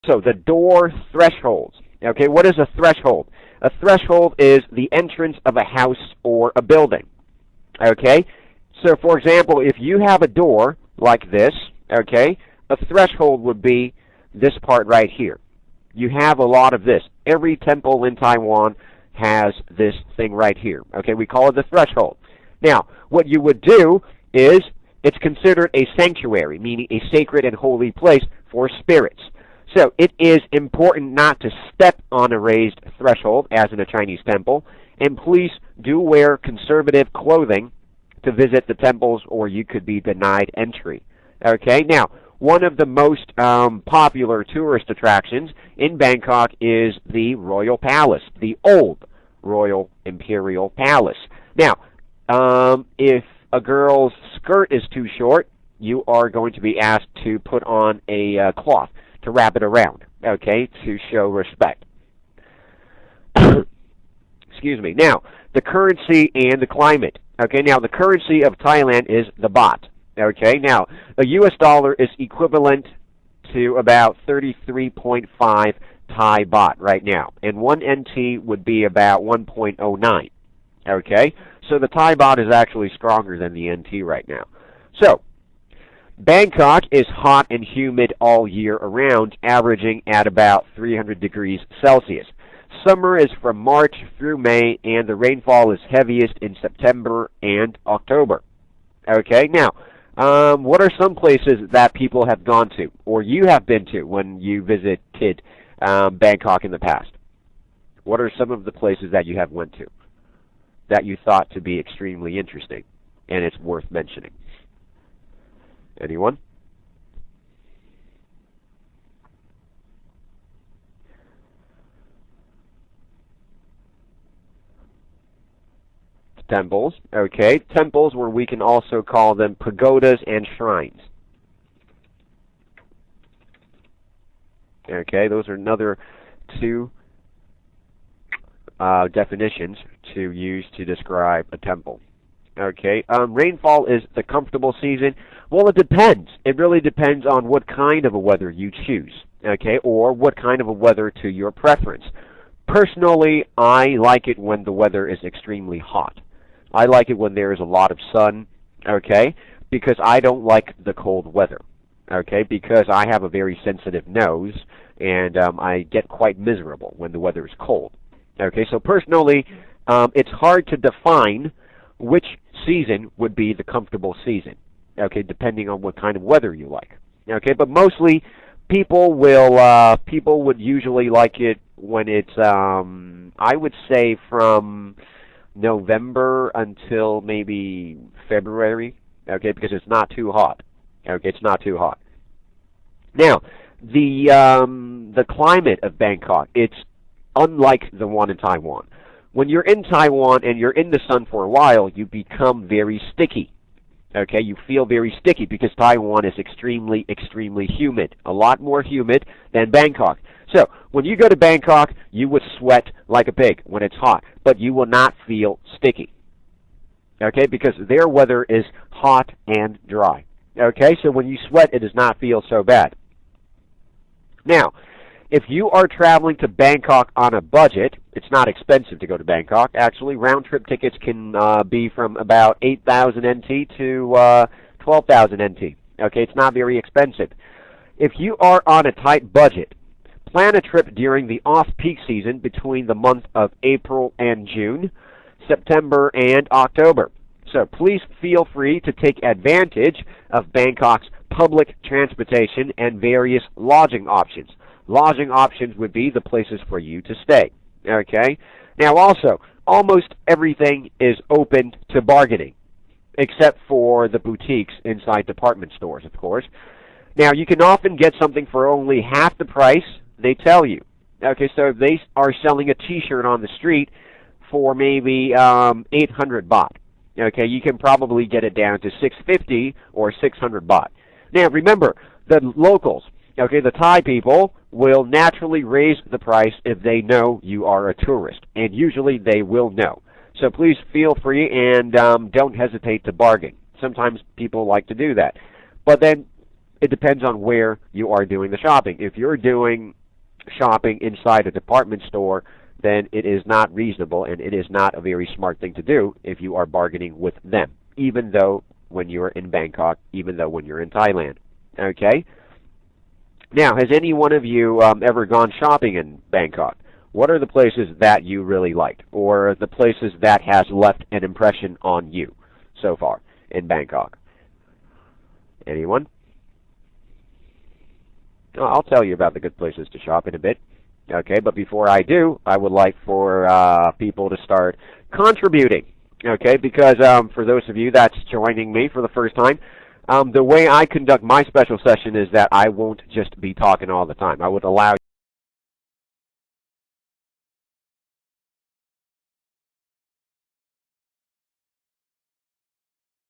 So the door thresholds. Okay, what is a threshold? A threshold is the entrance of a house or a building. Okay, so for example, if you have a door like this, okay, a threshold would be this part right here. You have a lot of this. Every temple in Taiwan has this thing right here. Okay, we call it the threshold. Now, what you would do is it's considered a sanctuary, meaning a sacred and holy place for spirits. So it is important not to step on a raised threshold, as in a Chinese temple, and please do wear conservative clothing to visit the temples, or you could be denied entry. Okay, now, one of the most popular tourist attractions in Bangkok is the Royal Palace, the old Royal Imperial Palace. Now, if a girl's skirt is too short, you are going to be asked to put on a cloth to wrap it around, okay, to show respect. Excuse me. Now, the currency and the climate. Okay, now the currency of Thailand is the baht. Okay, now a US dollar is equivalent to about 33.5 Thai baht right now, and 1 NT would be about 1.09. Okay, so the Thai baht is actually stronger than the NT right now. So, Bangkok is hot and humid all year around, averaging at about 300 degrees Celsius. Summer is from March through May, and the rainfall is heaviest in September and October. Okay, now, what are some places that people have gone to, or you have been to when you visited Bangkok in the past? What are some of the places that you have went to that you thought to be extremely interesting and it's worth mentioning? Anyone? Temples, okay. Temples, where we can also call them pagodas and shrines. Okay, those are another two definitions to use to describe a temple. Okay, rainfall is the comfortable season. Well, it depends. It really depends on what kind of a weather you choose, okay, or what kind of a weather to your preference. Personally, I like it when the weather is extremely hot. I like it when there is a lot of sun, okay, because I don't like the cold weather, okay, because I have a very sensitive nose, and I get quite miserable when the weather is cold. Okay, so personally, it's hard to define which season would be the comfortable season, okay, depending on what kind of weather you like. Okay, but mostly people would usually like it when it's I would say from November until maybe February, okay, because it's not too hot. Okay, it's not too hot. Now, the climate of Bangkok, it's unlike the one in Taiwan. When you're in Taiwan and you're in the sun for a while, you become very sticky. Okay, you feel very sticky because Taiwan is extremely, extremely humid. A lot more humid than Bangkok. So, when you go to Bangkok, you would sweat like a pig when it's hot, but you will not feel sticky. Okay, because their weather is hot and dry. Okay, so when you sweat, it does not feel so bad. Now, if you are traveling to Bangkok on a budget, it's not expensive to go to Bangkok. Actually, round-trip tickets can be from about 8,000 NT to 12,000 NT. Okay, it's not very expensive. If you are on a tight budget, plan a trip during the off-peak season between the month of April and June, September and October. So please feel free to take advantage of Bangkok's public transportation and various lodging options. Lodging options would be the places for you to stay. Okay? Now also, almost everything is open to bargaining, except for the boutiques inside department stores, of course. Now, you can often get something for only half the price they tell you. Okay, so if they are selling a t-shirt on the street for maybe 800 baht, okay, you can probably get it down to 650 or 600 baht. Now, remember, the locals, okay, the Thai people will naturally raise the price if they know you are a tourist, and usually they will know. So please feel free and don't hesitate to bargain. Sometimes people like to do that. But then it depends on where you are doing the shopping. If you're doing shopping inside a department store, then it is not reasonable and it is not a very smart thing to do if you are bargaining with them, even though when you're in Bangkok, even though when you're in Thailand. Okay? Now, has any one of you ever gone shopping in Bangkok? What are the places that you really liked, or the places that has left an impression on you so far in Bangkok? Anyone? I'll tell you about the good places to shop in a bit. Okay, but before I do, I would like for people to start contributing. Okay, because for those of you that's joining me for the first time, the way I conduct my special session is that I won't just be talking all the time. I would allow